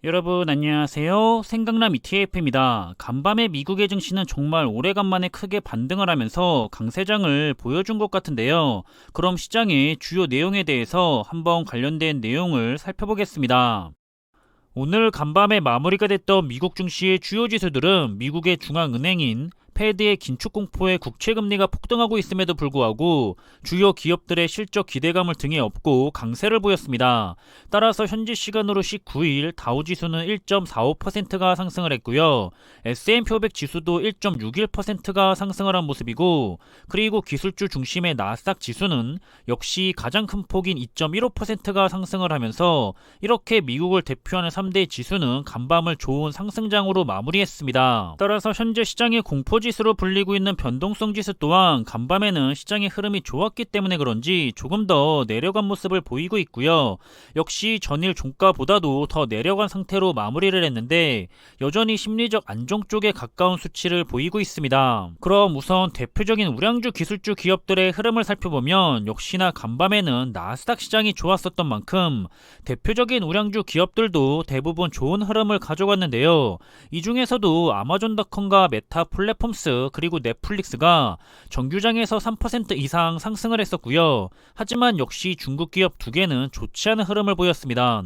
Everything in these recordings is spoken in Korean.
여러분 안녕하세요. 생강남 ETF입니다. 간밤에 미국의 증시는 정말 오래간만에 크게 반등을 하면서 강세장을 보여준 것 같은데요. 그럼 시장의 주요 내용에 대해서 한번 관련된 내용을 살펴보겠습니다. 오늘 간밤에 마무리가 됐던 미국 증시의 주요 지수들은 미국의 중앙은행인 패드의 긴축 공포에 국채금리가 폭등하고 있음에도 불구하고 주요 기업들의 실적 기대감을 등에 업고 강세를 보였습니다. 따라서 현지 시간으로 19일 다우지수는 1.45%가 상승을 했고요. S&P 500 지수도 1.61%가 상승을 한 모습이고, 그리고 기술주 중심의 나스닥 지수는 역시 가장 큰 폭인 2.15%가 상승을 하면서 이렇게 미국을 대표하는 3대 지수는 간밤을 좋은 상승장으로 마무리했습니다. 따라서 현재 시장의 공포지수로 불리고 있는 변동성 지수 또한 간밤에는 시장의 흐름이 좋았기 때문에 그런지 조금 더 내려간 모습을 보이고 있고요. 역시 전일 종가보다도 더 내려간 상태로 마무리를 했는데 여전히 심리적 안정 쪽에 가까운 수치를 보이고 있습니다. 그럼 우선 대표적인 우량주 기술주 기업들의 흐름을 살펴보면 역시나 간밤에는 나스닥 시장이 좋았었던 만큼 대표적인 우량주 기업들도 대부분 좋은 흐름을 가져갔는데요. 이 중에서도 아마존닷컴과 메타 플랫폼스 그리고 넷플릭스가 정규장에서 3% 이상 상승을 했었고요. 하지만 역시 중국 기업 두 개는 좋지 않은 흐름을 보였습니다.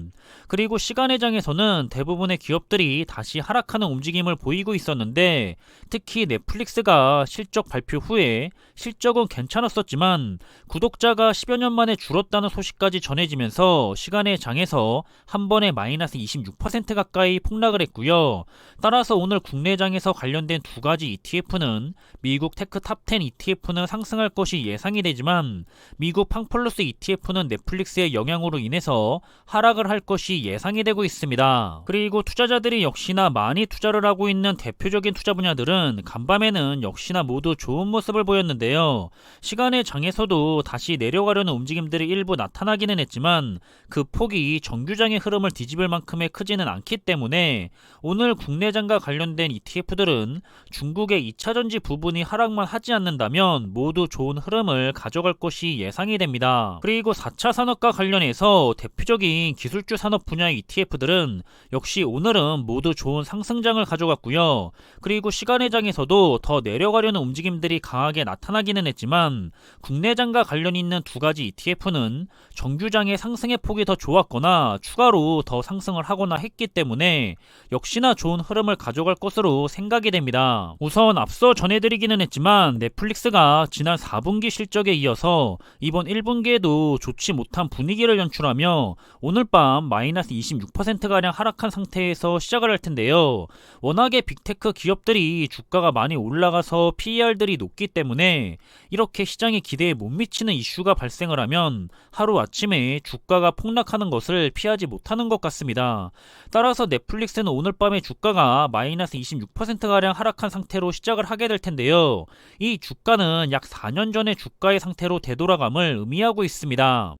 그리고 시간의 장에서는 대부분의 기업들이 다시 하락하는 움직임을 보이고 있었는데 특히 넷플릭스가 실적 발표 후에 실적은 괜찮았었지만 구독자가 10여 년 만에 줄었다는 소식까지 전해지면서 시간의 장에서 한 번에 마이너스 26% 가까이 폭락을 했고요. 따라서 오늘 국내장에서 관련된 두 가지 ETF는 미국 테크 탑10 ETF는 상승할 것이 예상이 되지만 미국 팡플러스 ETF는 넷플릭스의 영향으로 인해서 하락을 할 것이 예상이 되고 있습니다. 그리고 투자자들이 역시나 많이 투자를 하고 있는 대표적인 투자 분야들은 간밤에는 역시나 모두 좋은 모습을 보였는데요. 시간의 장에서도 다시 내려가려는 움직임들이 일부 나타나기는 했지만 그 폭이 정규장의 흐름을 뒤집을 만큼의 크지는 않기 때문에 오늘 국내장과 관련된 ETF들은 중국의 2차전지 부분이 하락만 하지 않는다면 모두 좋은 흐름을 가져갈 것이 예상이 됩니다. 그리고 4차 산업과 관련해서 대표적인 기술주 산업 분야의 ETF들은 역시 오늘은 모두 좋은 상승장을 가져갔고요. 그리고 시간의 장에서도 더 내려가려는 움직임들이 강하게 나타나기는 했지만 국내장과 관련 있는 두 가지 ETF는 정규장의 상승의 폭이 더 좋았거나 추가로 더 상승을 하거나 했기 때문에 역시나 좋은 흐름을 가져갈 것으로 생각이 됩니다. 우선 앞서 전해드리기는 했지만 넷플릭스가 지난 4분기 실적에 이어서 이번 1분기에도 좋지 못한 분위기를 연출하며 오늘 밤 마이너스 26%가량 하락한 상태에서 시작을 할 텐데요. 워낙에 빅테크 기업들이 주가가 많이 올라가서 PER들이 높기 때문에 이렇게 시장의 기대에 못 미치는 이슈가 발생을 하면 하루아침에 주가가 폭락하는 것을 피하지 못하는 것 같습니다. 따라서 넷플릭스는 오늘 밤에 주가가 마이너스 26%가량 하락한 상태로 시작을 하게 될 텐데요. 이 주가는 약 4년 전의 주가의 상태로 되돌아감을 의미하고 있습니다.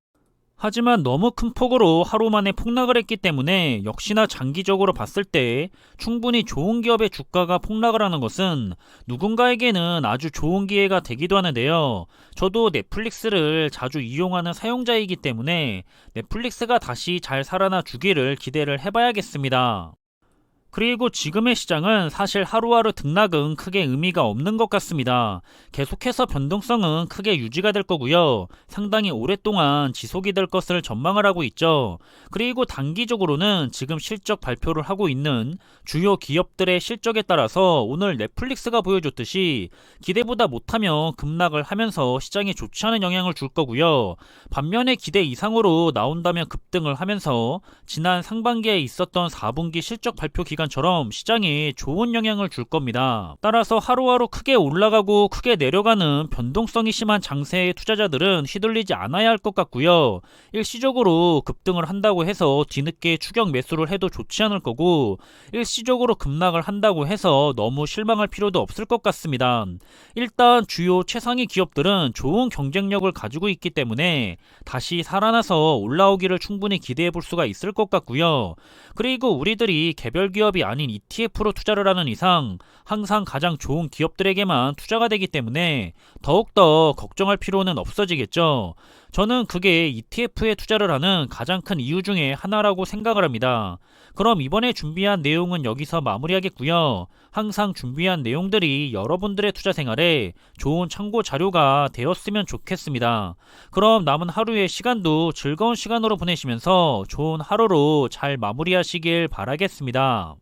하지만 너무 큰 폭으로 하루 만에 폭락을 했기 때문에 역시나 장기적으로 봤을 때 충분히 좋은 기업의 주가가 폭락을 하는 것은 누군가에게는 아주 좋은 기회가 되기도 하는데요. 저도 넷플릭스를 자주 이용하는 사용자이기 때문에 넷플릭스가 다시 잘 살아나 주기를 기대를 해봐야겠습니다. 그리고 지금의 시장은 사실 하루하루 등락은 크게 의미가 없는 것 같습니다. 계속해서 변동성은 크게 유지가 될 거고요. 상당히 오랫동안 지속이 될 것을 전망을 하고 있죠. 그리고 단기적으로는 지금 실적 발표를 하고 있는 주요 기업들의 실적에 따라서 오늘 넷플릭스가 보여줬듯이 기대보다 못하면 급락을 하면서 시장에 좋지 않은 영향을 줄 거고요. 반면에 기대 이상으로 나온다면 급등을 하면서 지난 상반기에 있었던 4분기 실적 발표 기간처럼 시장에 좋은 영향을 줄 겁니다. 따라서 하루하루 크게 올라가고 크게 내려가는 변동성이 심한 장세의 투자자들은 휘둘리지 않아야 할 것 같고요. 일시적으로 급등을 한다고 해서 뒤늦게 추격 매수를 해도 좋지 않을 거고 일시적으로 급락을 한다고 해서 너무 실망할 필요도 없을 것 같습니다. 일단 주요 최상위 기업들은 좋은 경쟁력을 가지고 있기 때문에 다시 살아나서 올라오기를 충분히 기대해 볼 수가 있을 것 같고요. 그리고 우리들이 개별 기업이 아닌 ETF로 투자를 하는 이상 항상 가장 좋은 기업들에게만 투자가 되기 때문에 더욱더 걱정할 필요는 없어지겠죠. 저는 그게 ETF에 투자를 하는 가장 큰 이유 중에 하나라고 생각을 합니다. 그럼 이번에 준비한 내용은 여기서 마무리하겠고요. 항상 준비한 내용들이 여러분들의 투자 생활에 좋은 참고 자료가 되었으면 좋겠습니다. 그럼 남은 하루의 시간도 즐거운 시간으로 보내시면서 좋은 하루로 잘 마무리하시길 바라겠습니다.